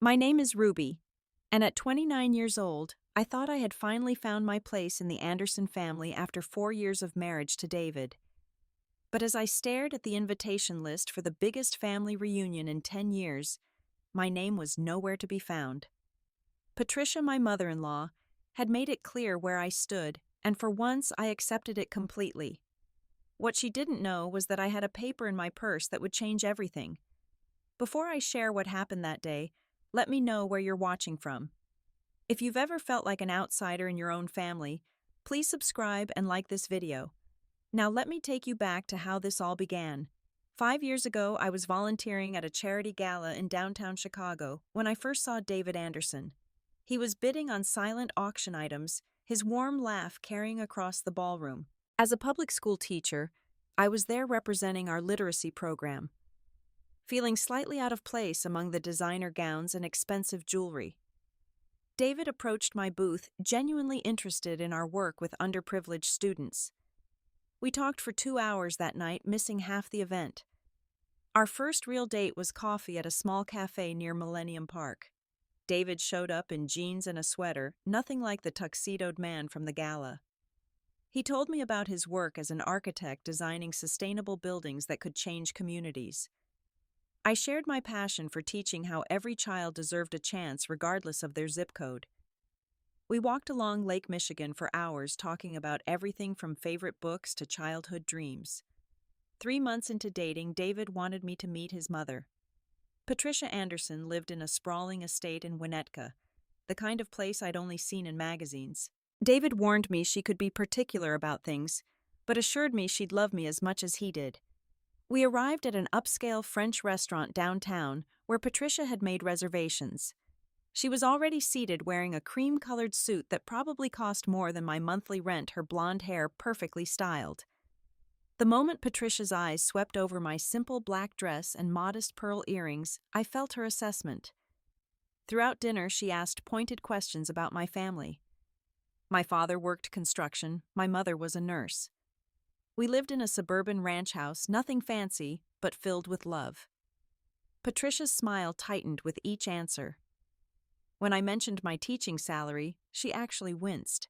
My name is Ruby, and at 29 years old, I thought I had finally found my place in the Anderson family after 4 years of marriage to David. But as I stared at the invitation list for the biggest family reunion in 10 years, my name was nowhere to be found. Patricia, my mother-in-law, had made it clear where I stood, and for once I accepted it completely. What she didn't know was that I had a paper in my purse that would change everything. Before I share what happened that day, let me know where you're watching from. If you've ever felt like an outsider in your own family, please subscribe and like this video. Now let me take you back to how this all began. 5 years ago, I was volunteering at a charity gala in downtown Chicago when I first saw David Anderson. He was bidding on silent auction items, his warm laugh carrying across the ballroom. As a public school teacher, I was there representing our literacy program, feeling slightly out of place among the designer gowns and expensive jewelry. David approached my booth, genuinely interested in our work with underprivileged students. We talked for 2 hours that night, missing half the event. Our first real date was coffee at a small cafe near Millennium Park. David showed up in jeans and a sweater, nothing like the tuxedoed man from the gala. He told me about his work as an architect designing sustainable buildings that could change communities. I shared my passion for teaching how every child deserved a chance regardless of their zip code. We walked along Lake Michigan for hours talking about everything from favorite books to childhood dreams. 3 months into dating, David wanted me to meet his mother. Patricia Anderson lived in a sprawling estate in Winnetka, the kind of place I'd only seen in magazines. David warned me she could be particular about things, but assured me she'd love me as much as he did. We arrived at an upscale French restaurant downtown where Patricia had made reservations. She was already seated wearing a cream-colored suit that probably cost more than my monthly rent, her blonde hair perfectly styled. The moment Patricia's eyes swept over my simple black dress and modest pearl earrings, I felt her assessment. Throughout dinner, she asked pointed questions about my family. My father worked construction, my mother was a nurse. We lived in a suburban ranch house, nothing fancy, but filled with love. Patricia's smile tightened with each answer. When I mentioned my teaching salary, she actually winced.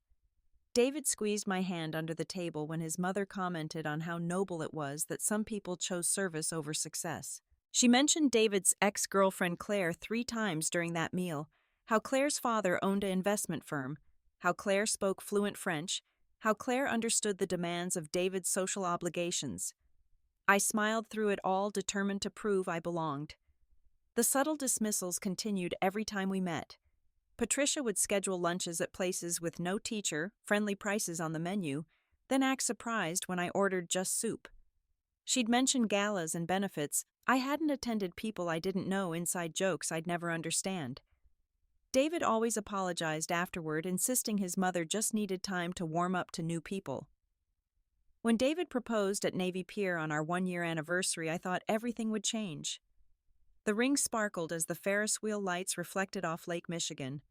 David squeezed my hand under the table when his mother commented on how noble it was that some people chose service over success. She mentioned David's ex-girlfriend Claire 3 times during that meal, how Claire's father owned an investment firm, how Claire spoke fluent French, how Claire understood the demands of David's social obligations. I smiled through it all, determined to prove I belonged. The subtle dismissals continued every time we met. Patricia would schedule lunches at places with no teacher, friendly prices on the menu, then act surprised when I ordered just soup. She'd mention galas and benefits. I hadn't attended people I didn't know, inside jokes I'd never understand. David always apologized afterward, insisting his mother just needed time to warm up to new people. When David proposed at Navy Pier on our 1-year anniversary, I thought everything would change. The ring sparkled as the Ferris wheel lights reflected off Lake Michigan.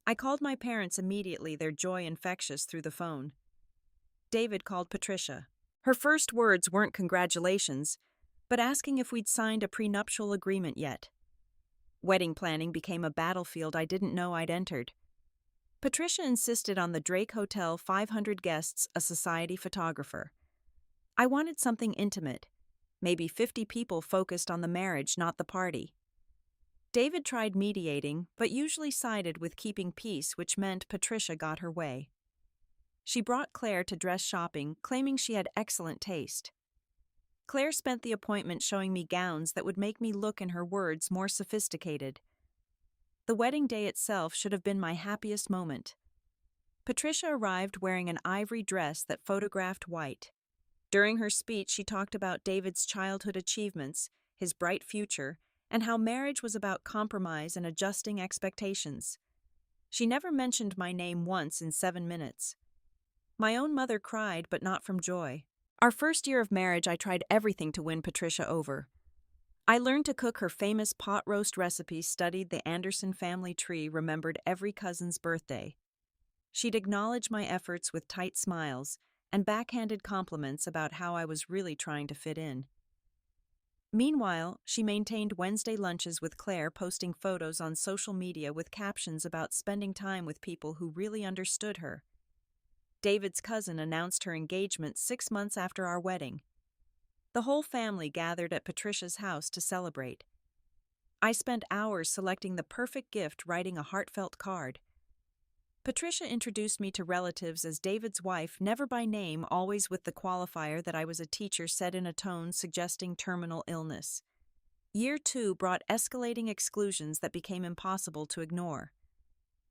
I called my parents immediately, their joy infectious, through the phone. David called Patricia. Her first words weren't congratulations, but asking if we'd signed a prenuptial agreement yet. Wedding planning became a battlefield I didn't know I'd entered. Patricia insisted on the Drake Hotel, 500 guests, a society photographer. I wanted something intimate, maybe 50 people focused on the marriage, not the party. David tried mediating, but usually sided with keeping peace, which meant Patricia got her way. She brought Claire to dress shopping, claiming she had excellent taste. Claire spent the appointment showing me gowns that would make me look, in her words, more sophisticated. The wedding day itself should have been my happiest moment. Patricia arrived wearing an ivory dress that photographed white. During her speech, she talked about David's childhood achievements, his bright future, and how marriage was about compromise and adjusting expectations. She never mentioned my name once in 7 minutes. My own mother cried, but not from joy. Our first year of marriage, I tried everything to win Patricia over. I learned to cook her famous pot roast recipe, studied the Anderson family tree, remembered every cousin's birthday. She'd acknowledge my efforts with tight smiles and backhanded compliments about how I was really trying to fit in. Meanwhile, she maintained Wednesday lunches with Claire, posting photos on social media with captions about spending time with people who really understood her. David's cousin announced her engagement 6 months after our wedding. The whole family gathered at Patricia's house to celebrate. I spent hours selecting the perfect gift, writing a heartfelt card. Patricia introduced me to relatives as David's wife, never by name, always with the qualifier that I was a teacher, said in a tone suggesting terminal illness. Year 2 brought escalating exclusions that became impossible to ignore.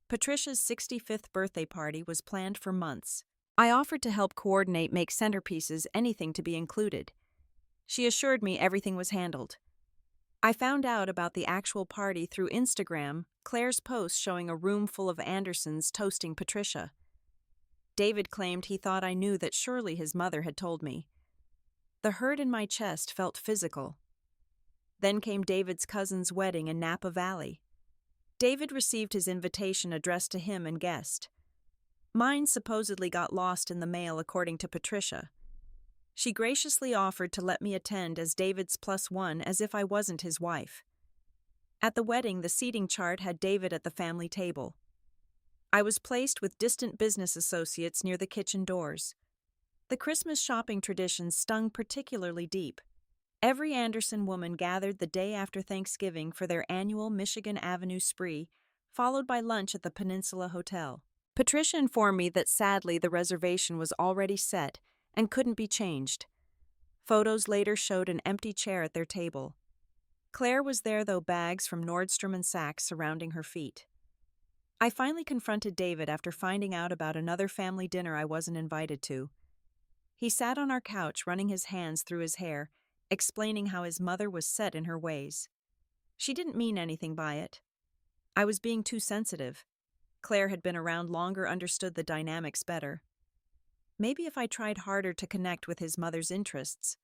Patricia's 65th birthday party was planned for months. I offered to help coordinate, make centerpieces, anything to be included. She assured me everything was handled. I found out about the actual party through Instagram, Claire's post showing a room full of Andersons toasting Patricia. David claimed he thought I knew that surely his mother had told me. The hurt in my chest felt physical. Then came David's cousin's wedding in Napa Valley. David received his invitation addressed to him and guest. Mine supposedly got lost in the mail, according to Patricia. She graciously offered to let me attend as David's +1, as if I wasn't his wife. At the wedding, the seating chart had David at the family table. I was placed with distant business associates near the kitchen doors. The Christmas shopping tradition stung particularly deep. Every Anderson woman gathered the day after Thanksgiving for their annual Michigan Avenue spree, followed by lunch at the Peninsula Hotel. Patricia informed me that sadly the reservation was already set and couldn't be changed. Photos later showed an empty chair at their table. Claire was there, though, bags from Nordstrom and Saks surrounding her feet. I finally confronted David after finding out about another family dinner I wasn't invited to. He sat on our couch, running his hands through his hair, explaining how his mother was set in her ways. She didn't mean anything by it. I was being too sensitive. Claire had been around longer, understood the dynamics better. Maybe if I tried harder to connect with his mother's interests.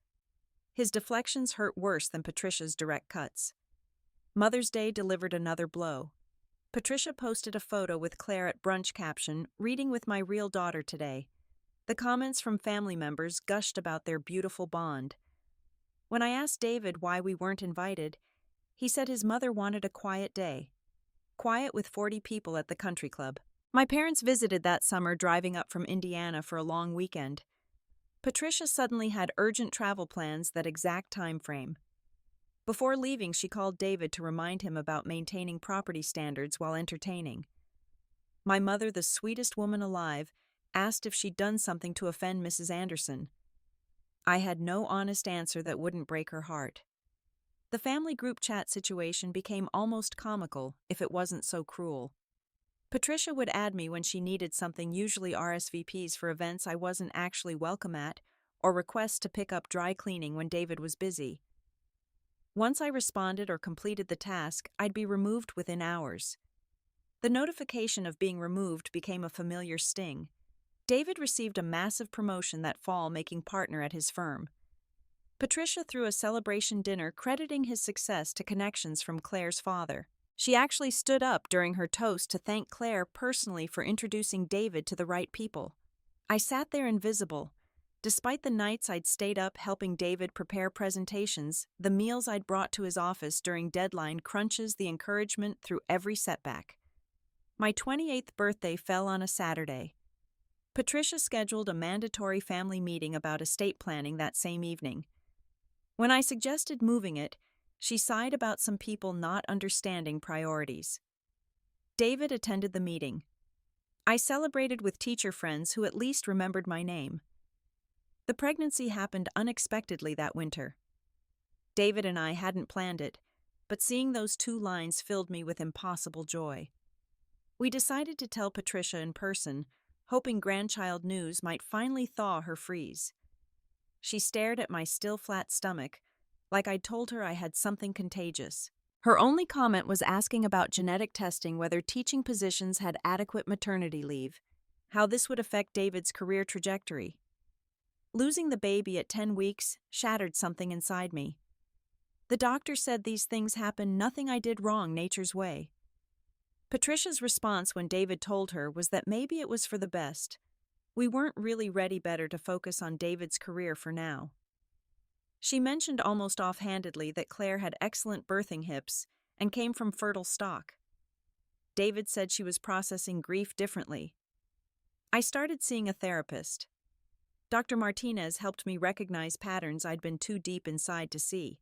His deflections hurt worse than Patricia's direct cuts. Mother's Day delivered another blow. Patricia posted a photo with Claire at brunch, caption, "Reading with my real daughter today." The comments from family members gushed about their beautiful bond. When I asked David why we weren't invited, he said his mother wanted a quiet day. Quiet with 40 people at the country club. My parents visited that summer, driving up from Indiana for a long weekend. Patricia suddenly had urgent travel plans that exact time frame. Before leaving, she called David to remind him about maintaining property standards while entertaining. My mother, the sweetest woman alive, asked if she'd done something to offend Mrs. Anderson. I had no honest answer that wouldn't break her heart. The family group chat situation became almost comical, if it wasn't so cruel. Patricia would add me when she needed something, usually RSVPs for events I wasn't actually welcome at, or requests to pick up dry cleaning when David was busy. Once I responded or completed the task, I'd be removed within hours. The notification of being removed became a familiar sting. David received a massive promotion that fall, making partner at his firm. Patricia threw a celebration dinner, crediting his success to connections from Claire's father. She actually stood up during her toast to thank Claire personally for introducing David to the right people. I sat there invisible. Despite the nights I'd stayed up helping David prepare presentations, the meals I'd brought to his office during deadline crunches, the encouragement through every setback. My 28th birthday fell on a Saturday. Patricia scheduled a mandatory family meeting about estate planning that same evening. When I suggested moving it, she sighed about some people not understanding priorities. David attended the meeting. I celebrated with teacher friends who at least remembered my name. The pregnancy happened unexpectedly that winter. David and I hadn't planned it, but seeing those 2 lines filled me with impossible joy. We decided to tell Patricia in person, hoping grandchild news might finally thaw her freeze. She stared at my still flat stomach, like I'd told her I had something contagious. Her only comment was asking about genetic testing, whether teaching positions had adequate maternity leave, how this would affect David's career trajectory. Losing the baby at 10 weeks shattered something inside me. The doctor said these things happen, nothing I did wrong, nature's way. Patricia's response when David told her was that maybe it was for the best. We weren't really ready, better to focus on David's career for now. She mentioned almost offhandedly that Claire had excellent birthing hips and came from fertile stock. David said she was processing grief differently. I started seeing a therapist. Dr. Martinez helped me recognize patterns I'd been too deep inside to see.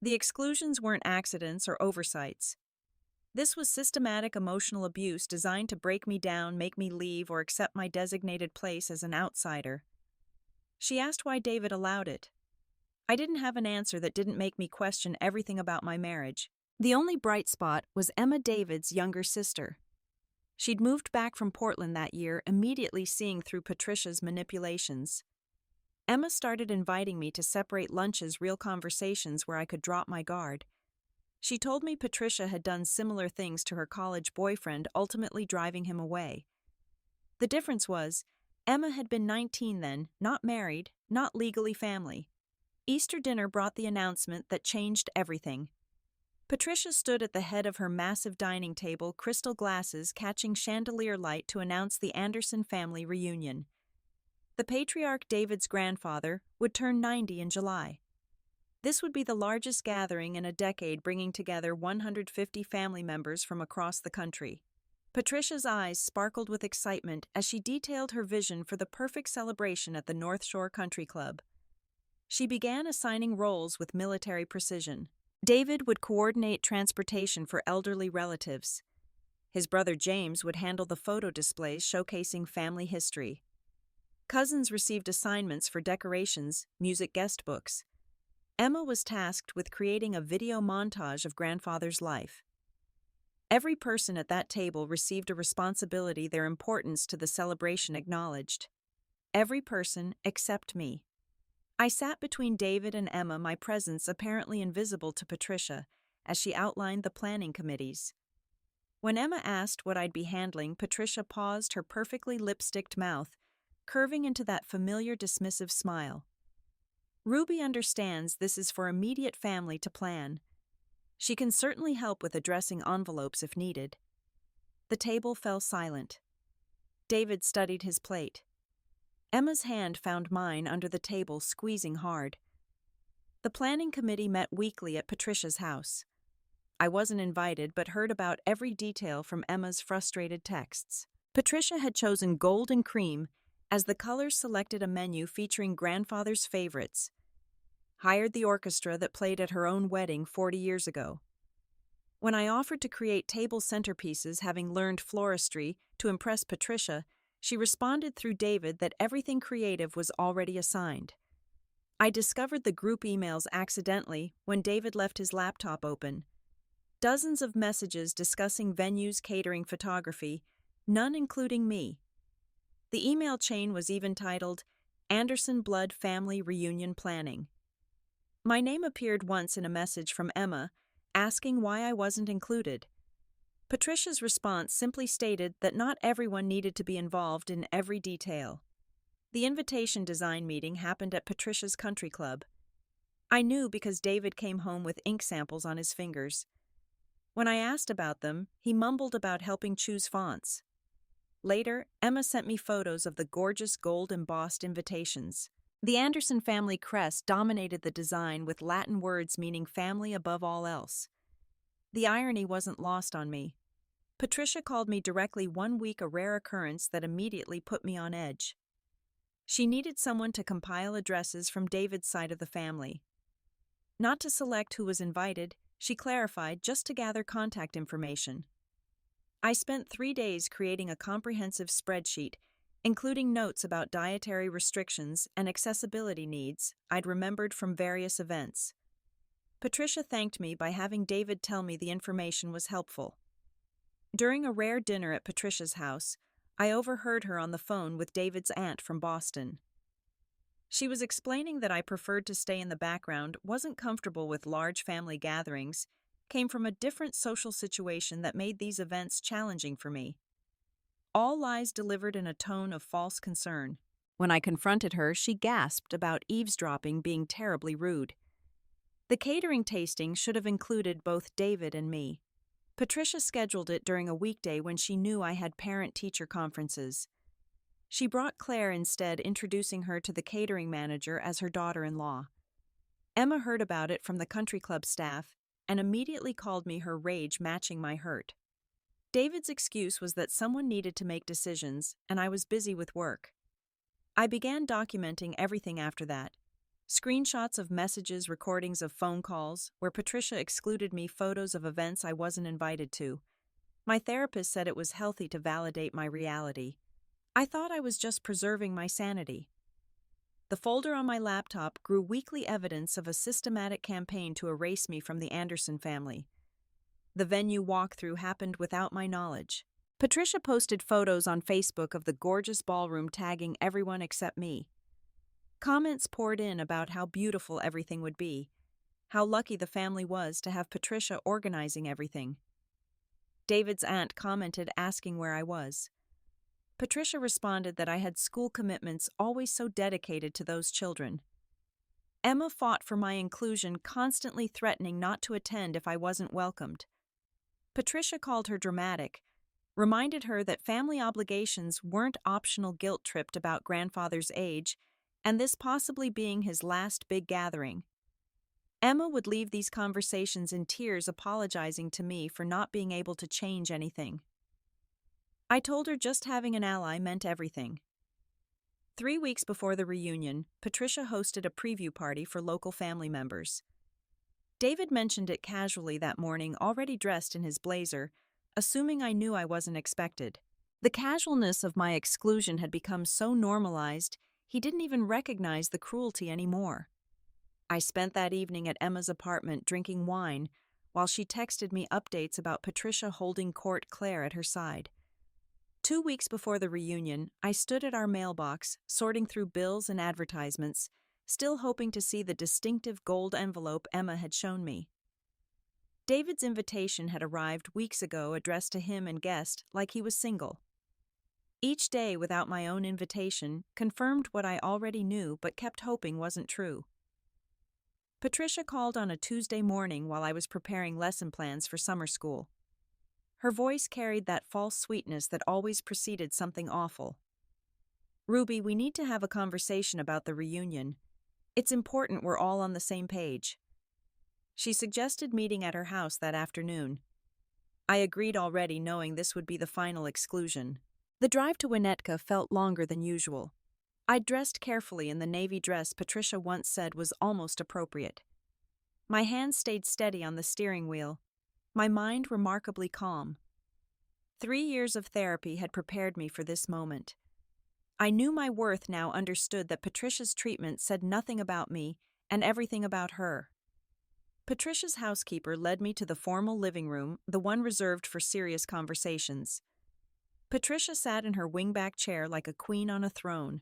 The exclusions weren't accidents or oversights. This was systematic emotional abuse designed to break me down, make me leave, or accept my designated place as an outsider. She asked why David allowed it. I didn't have an answer that didn't make me question everything about my marriage. The only bright spot was Emma, David's younger sister. She'd moved back from Portland that year, immediately seeing through Patricia's manipulations. Emma started inviting me to separate lunches, real conversations where I could drop my guard. She told me Patricia had done similar things to her college boyfriend, ultimately driving him away. The difference was, Emma had been 19 then, not married, not legally family. Easter dinner brought the announcement that changed everything. Patricia stood at the head of her massive dining table, crystal glasses catching chandelier light, to announce the Anderson family reunion. The patriarch, David's grandfather, would turn 90 in July. This would be the largest gathering in a decade, bringing together 150 family members from across the country. Patricia's eyes sparkled with excitement as she detailed her vision for the perfect celebration at the North Shore Country Club. She began assigning roles with military precision. David would coordinate transportation for elderly relatives. His brother James would handle the photo displays showcasing family history. Cousins received assignments for decorations, music guest books. Emma was tasked with creating a video montage of grandfather's life. Every person at that table received a responsibility, their importance to the celebration acknowledged. Every person except me. I sat between David and Emma, my presence apparently invisible to Patricia, as she outlined the planning committees. When Emma asked what I'd be handling, Patricia paused, her perfectly lipsticked mouth curving into that familiar dismissive smile. Ruby understands this is for immediate family to plan. She can certainly help with addressing envelopes if needed. The table fell silent. David studied his plate. Emma's hand found mine under the table, squeezing hard. The planning committee met weekly at Patricia's house. I wasn't invited, but heard about every detail from Emma's frustrated texts. Patricia had chosen gold and cream as the colors selected a menu featuring grandfather's favorites. Hired the orchestra that played at her own wedding 40 years ago. When I offered to create table centerpieces, having learned floristry, to impress Patricia, she responded through David that everything creative was already assigned. I discovered the group emails accidentally when David left his laptop open. Dozens of messages discussing venues, catering, photography, none including me. The email chain was even titled, Anderson Blood Family Reunion Planning. My name appeared once in a message from Emma, asking why I wasn't included. Patricia's response simply stated that not everyone needed to be involved in every detail. The invitation design meeting happened at Patricia's country club. I knew because David came home with ink samples on his fingers. When I asked about them, he mumbled about helping choose fonts. Later, Emma sent me photos of the gorgeous gold-embossed invitations. The Anderson family crest dominated the design, with Latin words meaning family above all else. The irony wasn't lost on me. Patricia called me directly 1 week, a rare occurrence that immediately put me on edge. She needed someone to compile addresses from David's side of the family. Not to select who was invited, she clarified, just to gather contact information. I spent 3 days creating a comprehensive spreadsheet, including notes about dietary restrictions and accessibility needs I'd remembered from various events. Patricia thanked me by having David tell me the information was helpful. During a rare dinner at Patricia's house, I overheard her on the phone with David's aunt from Boston. She was explaining that I preferred to stay in the background, wasn't comfortable with large family gatherings, came from a different social situation that made these events challenging for me. All lies delivered in a tone of false concern. When I confronted her, she gasped about eavesdropping being terribly rude. The catering tasting should have included both David and me. Patricia scheduled it during a weekday when she knew I had parent-teacher conferences. She brought Claire instead, introducing her to the catering manager as her daughter-in-law. Emma heard about it from the country club staff and immediately called me, her rage matching my hurt. David's excuse was that someone needed to make decisions and I was busy with work. I began documenting everything after that. Screenshots of messages, recordings of phone calls, where Patricia excluded me, photos of events I wasn't invited to. My therapist said it was healthy to validate my reality. I thought I was just preserving my sanity. The folder on my laptop grew weekly evidence of a systematic campaign to erase me from the Anderson family. The venue walkthrough happened without my knowledge. Patricia posted photos on Facebook of the gorgeous ballroom, tagging everyone except me. Comments poured in about how beautiful everything would be, how lucky the family was to have Patricia organizing everything. David's aunt commented asking where I was. Patricia responded that I had school commitments, always so dedicated to those children. Emma fought for my inclusion, constantly threatening not to attend if I wasn't welcomed. Patricia called her dramatic, reminded her that family obligations weren't optional, guilt-tripped about grandfather's age, and this possibly being his last big gathering. Emma would leave these conversations in tears, apologizing to me for not being able to change anything. I told her just having an ally meant everything. 3 weeks before the reunion, Patricia hosted a preview party for local family members. David mentioned it casually that morning, already dressed in his blazer, assuming I knew I wasn't expected. The casualness of my exclusion had become so normalized, he didn't even recognize the cruelty anymore. I spent that evening at Emma's apartment drinking wine while she texted me updates about Patricia holding court, Claire at her side. 2 weeks before the reunion, I stood at our mailbox, sorting through bills and advertisements, still hoping to see the distinctive gold envelope Emma had shown me. David's invitation had arrived weeks ago, addressed to him and guest, like he was single. Each day without my own invitation confirmed what I already knew but kept hoping wasn't true. Patricia called on a Tuesday morning while I was preparing lesson plans for summer school. Her voice carried that false sweetness that always preceded something awful. "Ruby, we need to have a conversation about the reunion. It's important we're all on the same page." She suggested meeting at her house that afternoon. I agreed, already knowing this would be the final exclusion. The drive to Winnetka felt longer than usual. I'd dressed carefully in the navy dress Patricia once said was almost appropriate. My hands stayed steady on the steering wheel, my mind remarkably calm. 3 years of therapy had prepared me for this moment. I knew my worth, now understood that Patricia's treatment said nothing about me and everything about her. Patricia's housekeeper led me to the formal living room, the one reserved for serious conversations. Patricia sat in her wingback chair like a queen on a throne.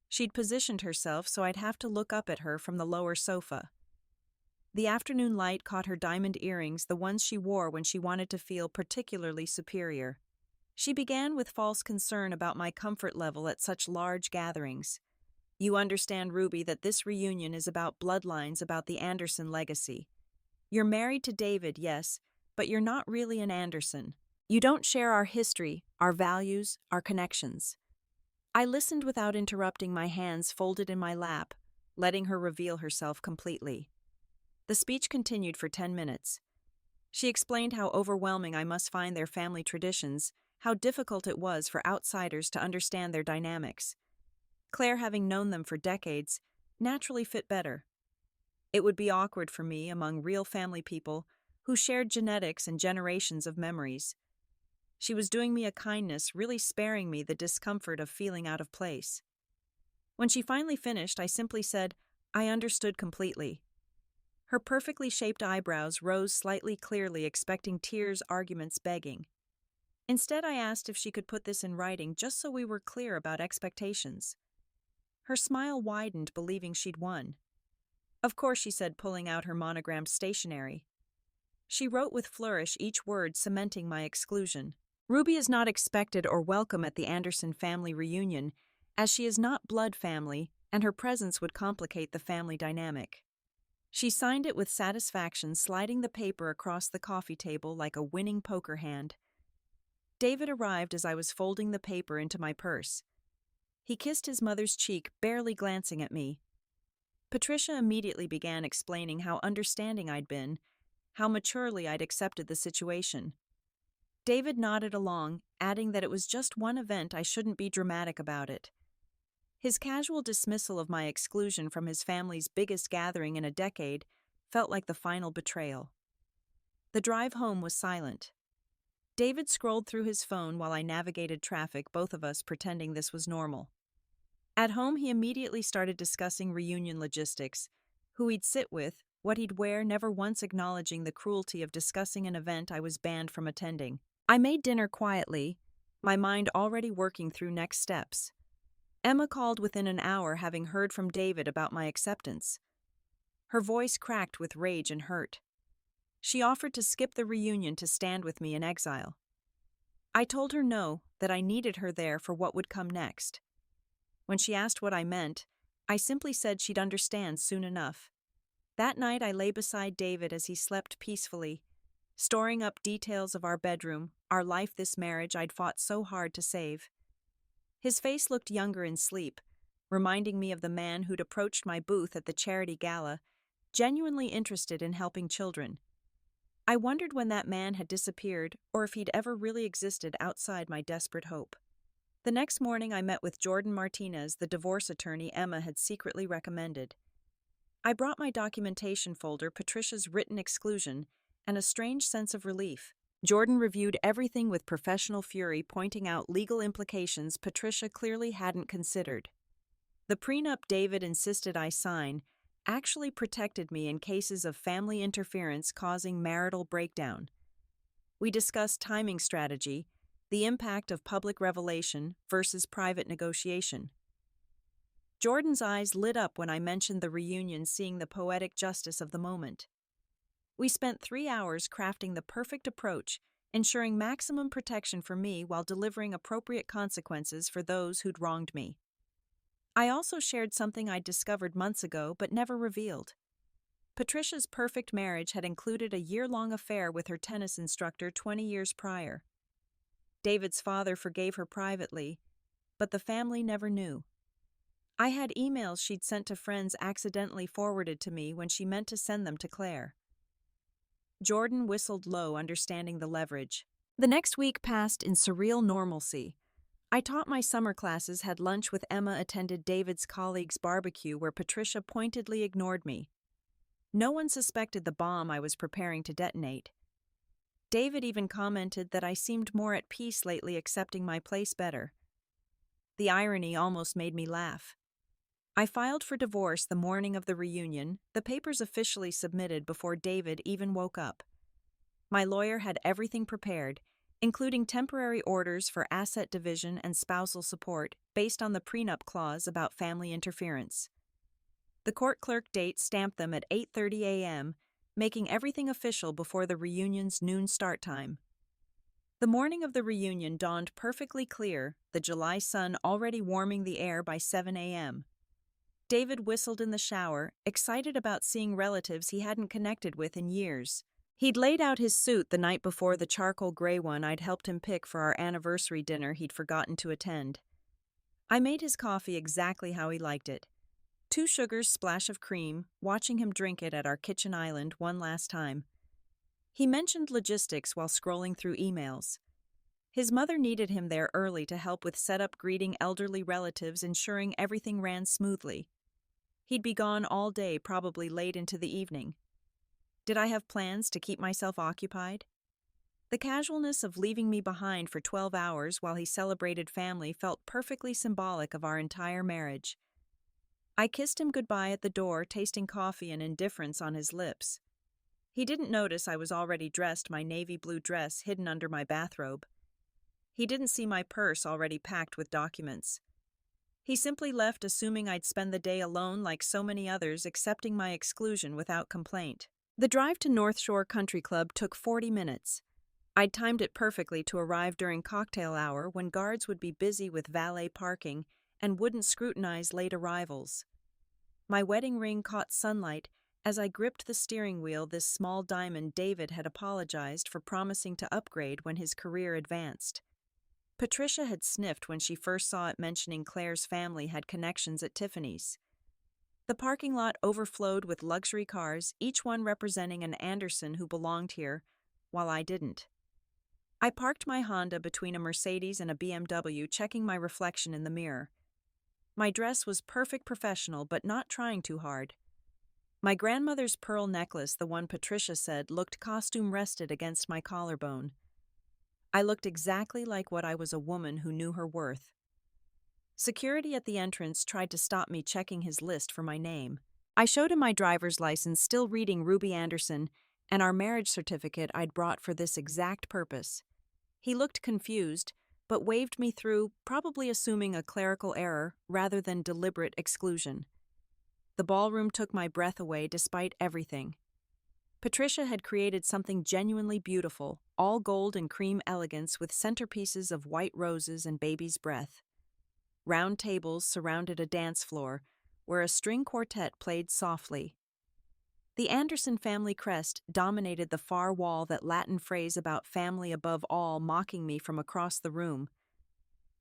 She'd positioned herself so I'd have to look up at her from the lower sofa. The afternoon light caught her diamond earrings, the ones she wore when she wanted to feel particularly superior. She began with false concern about my comfort level at such large gatherings. "You understand, Ruby, that this reunion is about bloodlines, about the Anderson legacy. You're married to David, yes, but you're not really an Anderson. You don't share our history, our values, our connections." I listened without interrupting, my hands folded in my lap, letting her reveal herself completely. The speech continued for 10 minutes. She explained how overwhelming I must find their family traditions, how difficult it was for outsiders to understand their dynamics. Claire, having known them for decades, naturally fit better. It would be awkward for me among real family people who shared genetics and generations of memories. She was doing me a kindness, really sparing me the discomfort of feeling out of place. When she finally finished, I simply said, "I understood completely." Her perfectly shaped eyebrows rose slightly, clearly expecting tears, arguments, begging. Instead, I asked if she could put this in writing just so we were clear about expectations. Her smile widened, believing she'd won. "Of course," she said, pulling out her monogrammed stationery. She wrote with flourish, each word cementing my exclusion. "Ruby is not expected or welcome at the Anderson family reunion, as she is not blood family, and her presence would complicate the family dynamic." She signed it with satisfaction, sliding the paper across the coffee table like a winning poker hand. David arrived as I was folding the paper into my purse. He kissed his mother's cheek, barely glancing at me. Patricia immediately began explaining how understanding I'd been, how maturely I'd accepted the situation. David nodded along, adding that it was just one event, I shouldn't be dramatic about it. His casual dismissal of my exclusion from his family's biggest gathering in a decade felt like the final betrayal. The drive home was silent. David scrolled through his phone while I navigated traffic, both of us pretending this was normal. At home, he immediately started discussing reunion logistics, who he'd sit with, what he'd wear, never once acknowledging the cruelty of discussing an event I was banned from attending. I made dinner quietly, my mind already working through next steps. Emma called within an hour, having heard from David about my acceptance. Her voice cracked with rage and hurt. She offered to skip the reunion to stand with me in exile. I told her no, that I needed her there for what would come next. When she asked what I meant, I simply said she'd understand soon enough. That night I lay beside David as he slept peacefully, storing up details of our bedroom, our life, this marriage I'd fought so hard to save. His face looked younger in sleep, reminding me of the man who'd approached my booth at the charity gala, genuinely interested in helping children. I wondered when that man had disappeared, or if he'd ever really existed outside my desperate hope. The next morning I met with Jordan Martinez, the divorce attorney Emma had secretly recommended. I brought my documentation folder, Patricia's written exclusion, and a strange sense of relief. Jordan reviewed everything with professional fury, pointing out legal implications Patricia clearly hadn't considered. The prenup David insisted I sign actually protected me in cases of family interference causing marital breakdown. We discussed timing strategy, the impact of public revelation versus private negotiation. Jordan's eyes lit up when I mentioned the reunion, seeing the poetic justice of the moment. We spent 3 hours crafting the perfect approach, ensuring maximum protection for me while delivering appropriate consequences for those who'd wronged me. I also shared something I'd discovered months ago but never revealed. Patricia's perfect marriage had included a year-long affair with her tennis instructor 20 years prior. David's father forgave her privately, but the family never knew. I had emails she'd sent to friends accidentally forwarded to me when she meant to send them to Claire. Jordan whistled low, understanding the leverage. The next week passed in surreal normalcy. I taught my summer classes, had lunch with Emma, attended David's colleagues' barbecue where Patricia pointedly ignored me. No one suspected the bomb I was preparing to detonate. David even commented that I seemed more at peace lately, accepting my place better. The irony almost made me laugh. I filed for divorce the morning of the reunion, the papers officially submitted before David even woke up. My lawyer had everything prepared, including temporary orders for asset division and spousal support based on the prenup clause about family interference. The court clerk date stamped them at 8:30 a.m., making everything official before the reunion's noon start time. The morning of the reunion dawned perfectly clear, the July sun already warming the air by 7 a.m. David whistled in the shower, excited about seeing relatives he hadn't connected with in years. He'd laid out his suit the night before, the charcoal gray one I'd helped him pick for our anniversary dinner he'd forgotten to attend. I made his coffee exactly how he liked it. 2 sugars, splash of cream, watching him drink it at our kitchen island one last time. He mentioned logistics while scrolling through emails. His mother needed him there early to help with setup, greeting elderly relatives, ensuring everything ran smoothly. He'd be gone all day, probably late into the evening. Did I have plans to keep myself occupied? The casualness of leaving me behind for 12 hours while he celebrated family felt perfectly symbolic of our entire marriage. I kissed him goodbye at the door, tasting coffee and indifference on his lips. He didn't notice I was already dressed, my navy blue dress hidden under my bathrobe. He didn't see my purse already packed with documents. He simply left, assuming I'd spend the day alone like so many others, accepting my exclusion without complaint. The drive to North Shore Country Club took 40 minutes. I'd timed it perfectly to arrive during cocktail hour when guards would be busy with valet parking and wouldn't scrutinize late arrivals. My wedding ring caught sunlight as I gripped the steering wheel, this small diamond David had apologized for promising to upgrade when his career advanced. Patricia had sniffed when she first saw it, mentioning Claire's family had connections at Tiffany's. The parking lot overflowed with luxury cars, each one representing an Anderson who belonged here, while I didn't. I parked my Honda between a Mercedes and a BMW, checking my reflection in the mirror. My dress was perfect professional, but not trying too hard. My grandmother's pearl necklace, the one Patricia said, looked costume-rested against my collarbone. I looked exactly like what I was, a woman who knew her worth. Security at the entrance tried to stop me checking his list for my name. I showed him my driver's license, still reading Ruby Anderson, and our marriage certificate I'd brought for this exact purpose. He looked confused, but waved me through, probably assuming a clerical error rather than deliberate exclusion. The ballroom took my breath away despite everything. Patricia had created something genuinely beautiful, all gold and cream elegance with centerpieces of white roses and baby's breath. Round tables surrounded a dance floor, where a string quartet played softly. The Anderson family crest dominated the far wall, that Latin phrase about family above all mocking me from across the room.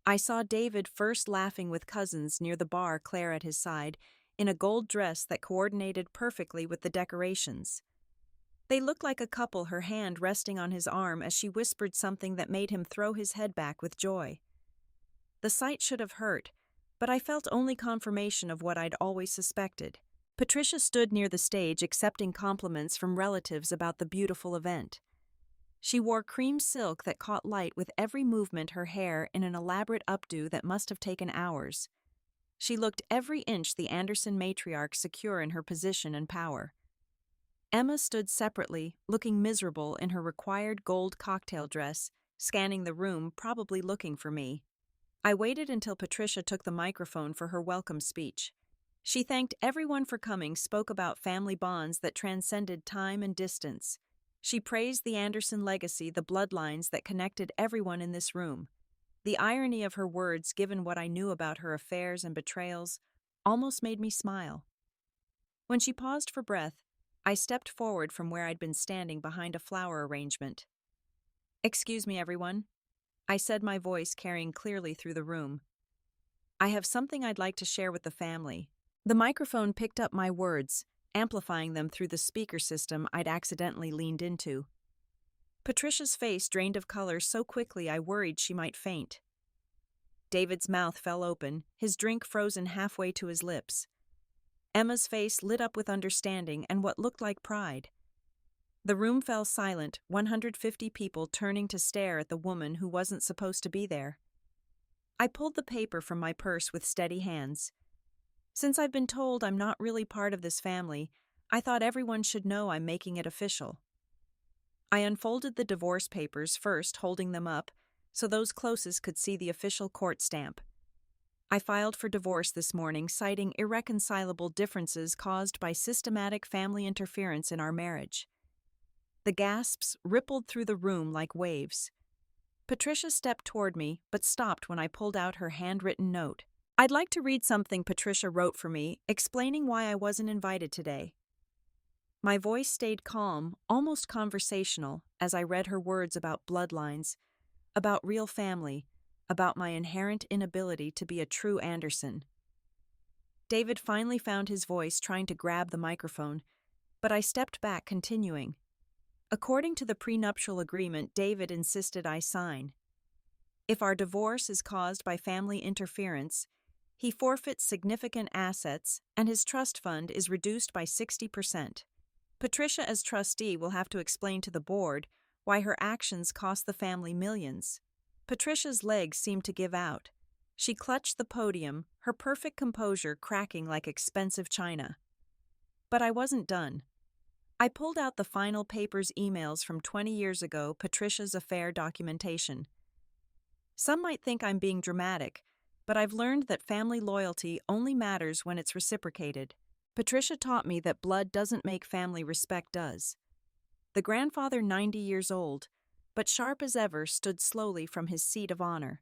I saw David first laughing with cousins near the bar, Claire at his side, in a gold dress that coordinated perfectly with the decorations. They looked like a couple, her hand resting on his arm as she whispered something that made him throw his head back with joy. The sight should have hurt, but I felt only confirmation of what I'd always suspected. Patricia stood near the stage accepting compliments from relatives about the beautiful event. She wore cream silk that caught light with every movement, her hair in an elaborate updo that must have taken hours. She looked every inch the Anderson matriarch, secure in her position and power. Emma stood separately, looking miserable in her required gold cocktail dress, scanning the room, probably looking for me. I waited until Patricia took the microphone for her welcome speech. She thanked everyone for coming, spoke about family bonds that transcended time and distance. She praised the Anderson legacy, the bloodlines that connected everyone in this room. The irony of her words, given what I knew about her affairs and betrayals, almost made me smile. When she paused for breath, I stepped forward from where I'd been standing behind a flower arrangement. "Excuse me, everyone," I said, my voice carrying clearly through the room. "I have something I'd like to share with the family." The microphone picked up my words, amplifying them through the speaker system I'd accidentally leaned into. Patricia's face drained of color so quickly I worried she might faint. David's mouth fell open, his drink frozen halfway to his lips. Emma's face lit up with understanding and what looked like pride. The room fell silent, 150 people turning to stare at the woman who wasn't supposed to be there. I pulled the paper from my purse with steady hands. Since I've been told I'm not really part of this family, I thought everyone should know I'm making it official. I unfolded the divorce papers first, holding them up, so those closest could see the official court stamp. I filed for divorce this morning, citing irreconcilable differences caused by systematic family interference in our marriage. The gasps rippled through the room like waves. Patricia stepped toward me, but stopped when I pulled out her handwritten note. "I'd like to read something Patricia wrote for me, explaining why I wasn't invited today." My voice stayed calm, almost conversational, as I read her words about bloodlines, about real family, about my inherent inability to be a true Anderson. David finally found his voice, trying to grab the microphone, but I stepped back, continuing. According to the prenuptial agreement David insisted I sign, if our divorce is caused by family interference, he forfeits significant assets and his trust fund is reduced by 60%. Patricia, as trustee, will have to explain to the board why her actions cost the family millions. Patricia's legs seemed to give out. She clutched the podium, her perfect composure cracking like expensive china. But I wasn't done. I pulled out the final papers, emails from 20 years ago, Patricia's affair documentation. Some might think I'm being dramatic, but I've learned that family loyalty only matters when it's reciprocated. Patricia taught me that blood doesn't make family, respect does. The grandfather, 90 years old, but sharp as ever, stood slowly from his seat of honor.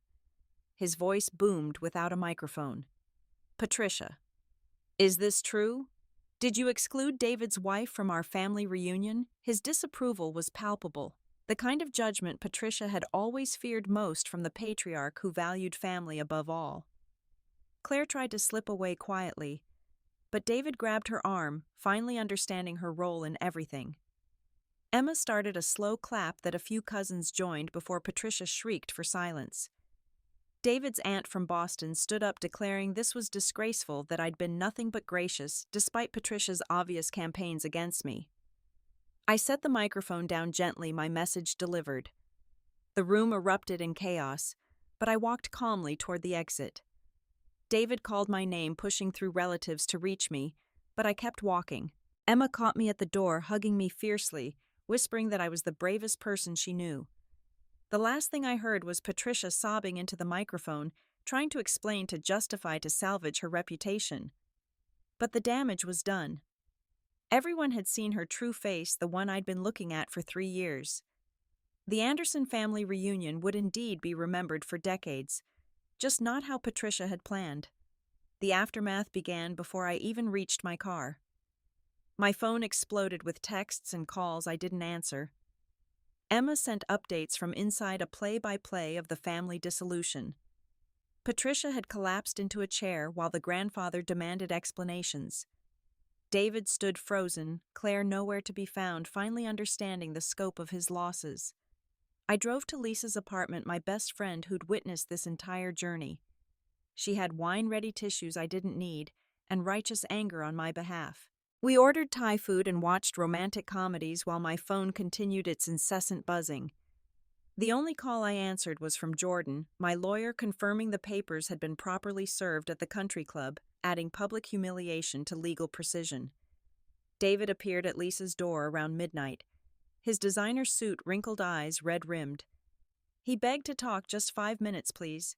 His voice boomed without a microphone. "Patricia, is this true? Did you exclude David's wife from our family reunion?" His disapproval was palpable, the kind of judgment Patricia had always feared most from the patriarch who valued family above all. Claire tried to slip away quietly, but David grabbed her arm, finally understanding her role in everything. Emma started a slow clap that a few cousins joined before Patricia shrieked for silence. David's aunt from Boston stood up declaring this was disgraceful, that I'd been nothing but gracious, despite Patricia's obvious campaigns against me. I set the microphone down gently, my message delivered. The room erupted in chaos, but I walked calmly toward the exit. David called my name, pushing through relatives to reach me, but I kept walking. Emma caught me at the door, hugging me fiercely, whispering that I was the bravest person she knew. The last thing I heard was Patricia sobbing into the microphone, trying to explain, to justify, to salvage her reputation. But the damage was done. Everyone had seen her true face, the one I'd been looking at for 3 years. The Anderson family reunion would indeed be remembered for decades, just not how Patricia had planned. The aftermath began before I even reached my car. My phone exploded with texts and calls I didn't answer. Emma sent updates from inside a play-by-play of the family dissolution. Patricia had collapsed into a chair while the grandfather demanded explanations. David stood frozen, Claire nowhere to be found, finally understanding the scope of his losses. I drove to Lisa's apartment, my best friend who'd witnessed this entire journey. She had wine-ready tissues I didn't need, and righteous anger on my behalf. We ordered Thai food and watched romantic comedies while my phone continued its incessant buzzing. The only call I answered was from Jordan, my lawyer, confirming the papers had been properly served at the country club, adding public humiliation to legal precision. David appeared at Lisa's door around midnight, his designer suit, wrinkled eyes, red-rimmed. He begged to talk, just 5 minutes, please.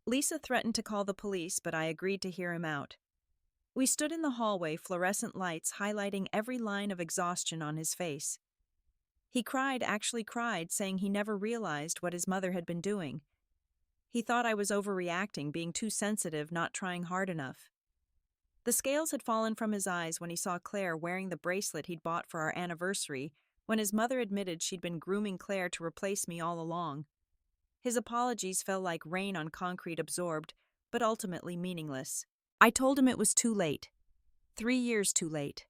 Lisa threatened to call the police, but I agreed to hear him out. We stood in the hallway, fluorescent lights highlighting every line of exhaustion on his face. He cried, actually cried, saying he never realized what his mother had been doing. He thought I was overreacting, being too sensitive, not trying hard enough. The scales had fallen from his eyes when he saw Claire wearing the bracelet he'd bought for our anniversary, when his mother admitted she'd been grooming Claire to replace me all along. His apologies fell like rain on concrete, absorbed, but ultimately meaningless. I told him it was too late. 3 years too late.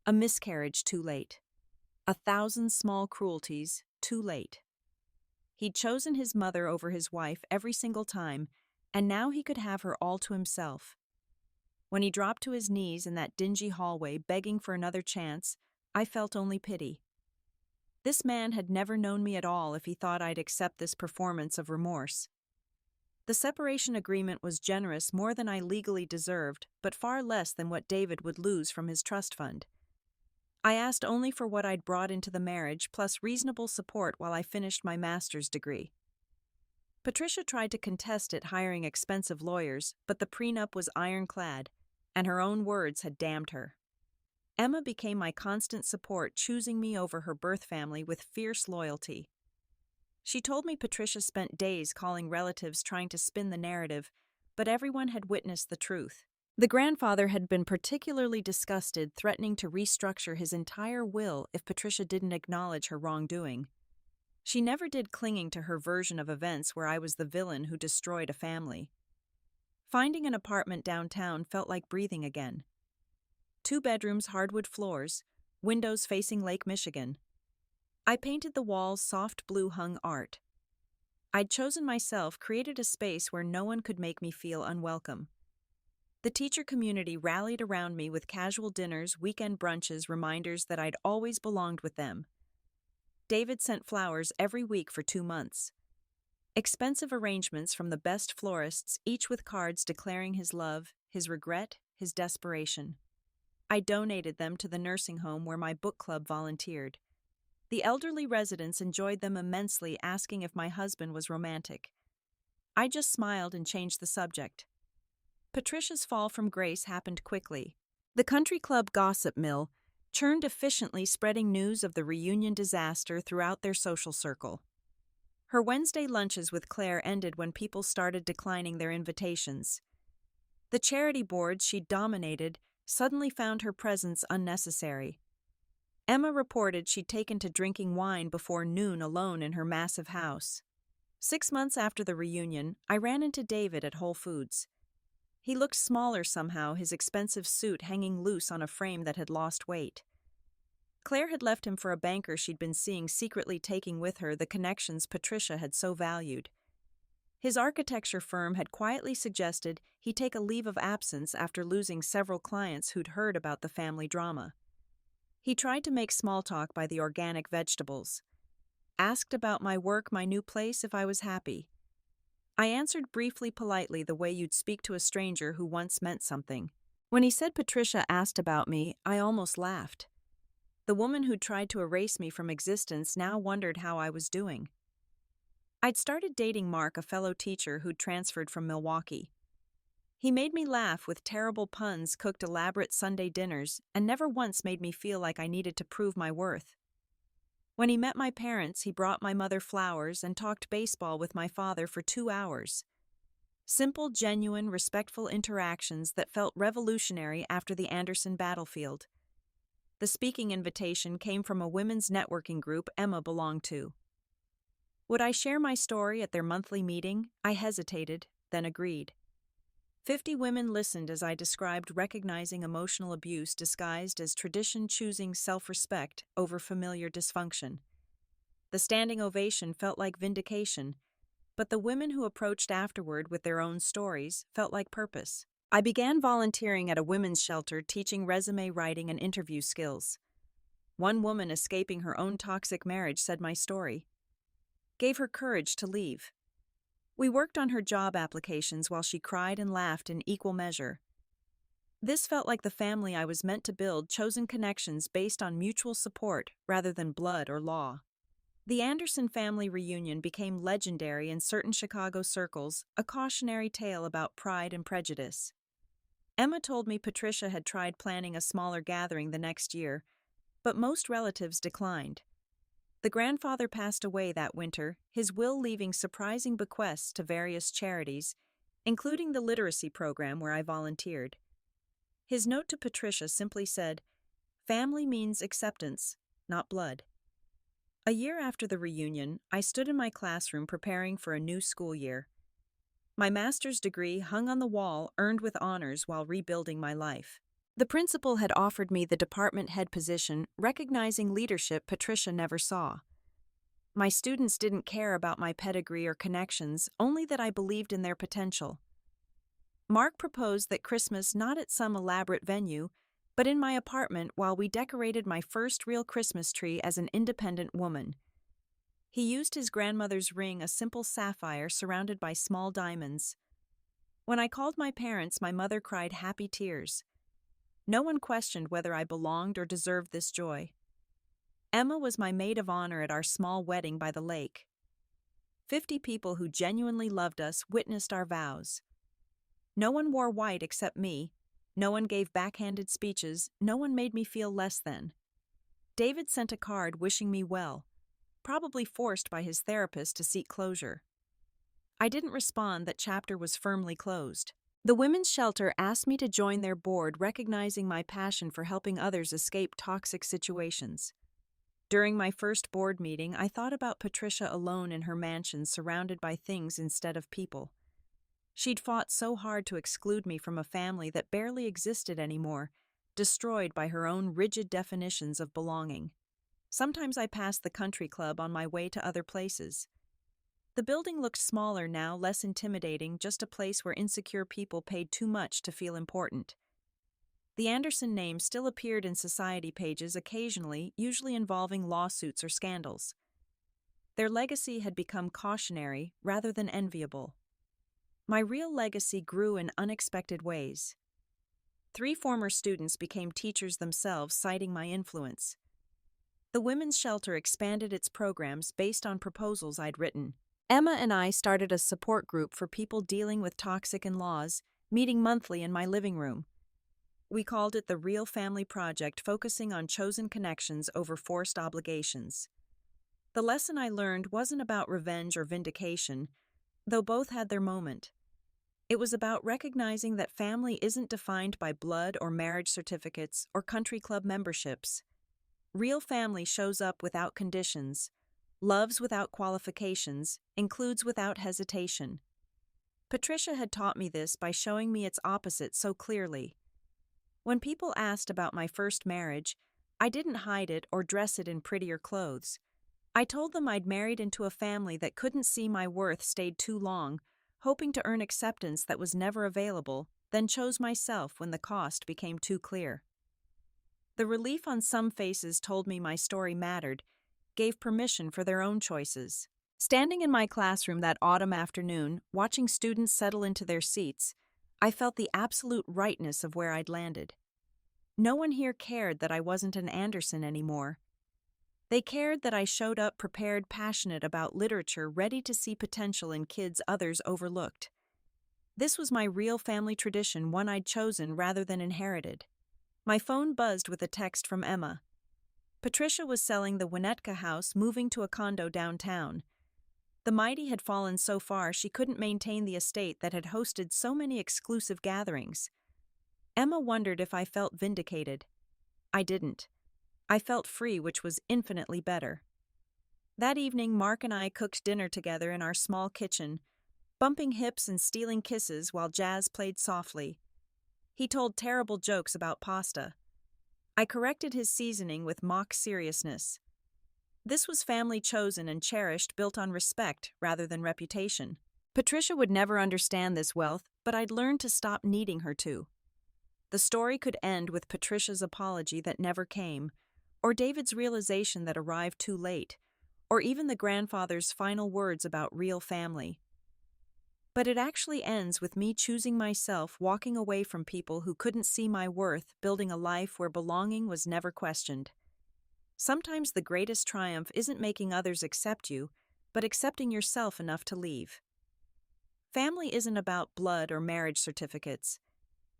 A miscarriage too late. 1,000 small cruelties too late. He'd chosen his mother over his wife every single time, and now he could have her all to himself. When he dropped to his knees in that dingy hallway begging for another chance, I felt only pity. This man had never known me at all if he thought I'd accept this performance of remorse. The separation agreement was generous, more than I legally deserved, but far less than what David would lose from his trust fund. I asked only for what I'd brought into the marriage, plus reasonable support while I finished my master's degree. Patricia tried to contest it, hiring expensive lawyers, but the prenup was ironclad, and her own words had damned her. Emma became my constant support, choosing me over her birth family with fierce loyalty. She told me Patricia spent days calling relatives trying to spin the narrative, but everyone had witnessed the truth. The grandfather had been particularly disgusted, threatening to restructure his entire will if Patricia didn't acknowledge her wrongdoing. She never did, clinging to her version of events where I was the villain who destroyed a family. Finding an apartment downtown felt like breathing again. 2 bedrooms, hardwood floors, windows facing Lake Michigan. I painted the walls soft blue-hung art. I'd chosen myself, created a space where no one could make me feel unwelcome. The teacher community rallied around me with casual dinners, weekend brunches, reminders that I'd always belonged with them. David sent flowers every week for 2 months. Expensive arrangements from the best florists, each with cards declaring his love, his regret, his desperation. I donated them to the nursing home where my book club volunteered. The elderly residents enjoyed them immensely, asking if my husband was romantic. I just smiled and changed the subject. Patricia's fall from grace happened quickly. The country club gossip mill churned efficiently, spreading news of the reunion disaster throughout their social circle. Her Wednesday lunches with Claire ended when people started declining their invitations. The charity boards she'd dominated suddenly found her presence unnecessary. Emma reported she'd taken to drinking wine before noon alone in her massive house. 6 months after the reunion, I ran into David at Whole Foods. He looked smaller somehow, his expensive suit hanging loose on a frame that had lost weight. Claire had left him for a banker she'd been seeing, secretly taking with her the connections Patricia had so valued. His architecture firm had quietly suggested he take a leave of absence after losing several clients who'd heard about the family drama. He tried to make small talk by the organic vegetables. Asked about my work, my new place, if I was happy. I answered briefly, politely, the way you'd speak to a stranger who once meant something. When he said Patricia asked about me, I almost laughed. The woman who'd tried to erase me from existence now wondered how I was doing. I'd started dating Mark, a fellow teacher who'd transferred from Milwaukee. He made me laugh with terrible puns, cooked elaborate Sunday dinners, and never once made me feel like I needed to prove my worth. When he met my parents, he brought my mother flowers and talked baseball with my father for 2 hours. Simple, genuine, respectful interactions that felt revolutionary after the Anderson battlefield. The speaking invitation came from a women's networking group Emma belonged to. Would I share my story at their monthly meeting? I hesitated, then agreed. 50 women listened as I described recognizing emotional abuse disguised as tradition, choosing self-respect over familiar dysfunction. The standing ovation felt like vindication, but the women who approached afterward with their own stories felt like purpose. I began volunteering at a women's shelter, teaching resume writing and interview skills. One woman escaping her own toxic marriage said my story gave her courage to leave. We worked on her job applications while she cried and laughed in equal measure. This felt like the family I was meant to build, chosen connections based on mutual support rather than blood or law. The Anderson family reunion became legendary in certain Chicago circles, a cautionary tale about pride and prejudice. Emma told me Patricia had tried planning a smaller gathering the next year, but most relatives declined. The grandfather passed away that winter, his will leaving surprising bequests to various charities, including the literacy program where I volunteered. His note to Patricia simply said, "Family means acceptance, not blood." A year after the reunion, I stood in my classroom preparing for a new school year. My master's degree hung on the wall, earned with honors while rebuilding my life. The principal had offered me the department head position, recognizing leadership Patricia never saw. My students didn't care about my pedigree or connections, only that I believed in their potential. Mark proposed that Christmas not at some elaborate venue, but in my apartment while we decorated my first real Christmas tree as an independent woman. He used his grandmother's ring, a simple sapphire surrounded by small diamonds. When I called my parents, my mother cried happy tears. No one questioned whether I belonged or deserved this joy. Emma was my maid of honor at our small wedding by the lake. 50 people who genuinely loved us witnessed our vows. No one wore white except me. No one gave backhanded speeches. No one made me feel less than. David sent a card wishing me well, probably forced by his therapist to seek closure. I didn't respond. That chapter was firmly closed. The women's shelter asked me to join their board, recognizing my passion for helping others escape toxic situations. During my first board meeting, I thought about Patricia alone in her mansion, surrounded by things instead of people. She'd fought so hard to exclude me from a family that barely existed anymore, destroyed by her own rigid definitions of belonging. Sometimes I passed the country club on my way to other places. The building looked smaller now, less intimidating, just a place where insecure people paid too much to feel important. The Anderson name still appeared in society pages occasionally, usually involving lawsuits or scandals. Their legacy had become cautionary rather than enviable. My real legacy grew in unexpected ways. 3 former students became teachers themselves, citing my influence. The women's shelter expanded its programs based on proposals I'd written. Emma and I started a support group for people dealing with toxic in-laws, meeting monthly in my living room. We called it the Real Family Project, focusing on chosen connections over forced obligations. The lesson I learned wasn't about revenge or vindication, though both had their moment. It was about recognizing that family isn't defined by blood or marriage certificates or country club memberships. Real family shows up without conditions, loves without qualifications, includes without hesitation. Patricia had taught me this by showing me its opposite so clearly. When people asked about my first marriage, I didn't hide it or dress it in prettier clothes. I told them I'd married into a family that couldn't see my worth stayed too long, hoping to earn acceptance that was never available, then chose myself when the cost became too clear. The relief on some faces told me my story mattered, gave permission for their own choices. Standing in my classroom that autumn afternoon, watching students settle into their seats, I felt the absolute rightness of where I'd landed. No one here cared that I wasn't an Anderson anymore. They cared that I showed up prepared, passionate about literature, ready to see potential in kids others overlooked. This was my real family tradition, one I'd chosen rather than inherited. My phone buzzed with a text from Emma. Patricia was selling the Winnetka house, moving to a condo downtown. The mighty had fallen so far she couldn't maintain the estate that had hosted so many exclusive gatherings. Emma wondered if I felt vindicated. I didn't. I felt free, which was infinitely better. That evening, Mark and I cooked dinner together in our small kitchen, bumping hips and stealing kisses while jazz played softly. He told terrible jokes about pasta. I corrected his seasoning with mock seriousness. This was family chosen and cherished, built on respect rather than reputation. Patricia would never understand this wealth, but I'd learned to stop needing her to. The story could end with Patricia's apology that never came, or David's realization that arrived too late, or even the grandfather's final words about real family. But it actually ends with me choosing myself, walking away from people who couldn't see my worth, building a life where belonging was never questioned. Sometimes the greatest triumph isn't making others accept you, but accepting yourself enough to leave. Family isn't about blood or marriage certificates.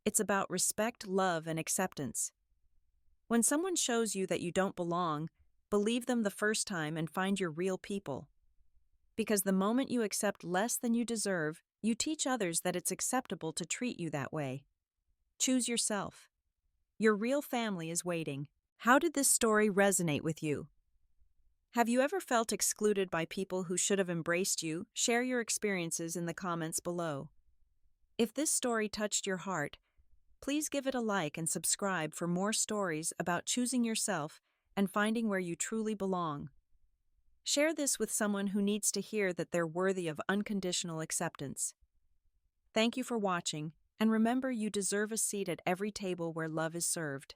It's about respect, love, and acceptance. When someone shows you that you don't belong, believe them the first time and find your real people. Because the moment you accept less than you deserve, you teach others that it's acceptable to treat you that way. Choose yourself. Your real family is waiting. How did this story resonate with you? Have you ever felt excluded by people who should have embraced you? Share your experiences in the comments below. If this story touched your heart, please give it a like and subscribe for more stories about choosing yourself and finding where you truly belong. Share this with someone who needs to hear that they're worthy of unconditional acceptance. Thank you for watching, and remember, you deserve a seat at every table where love is served.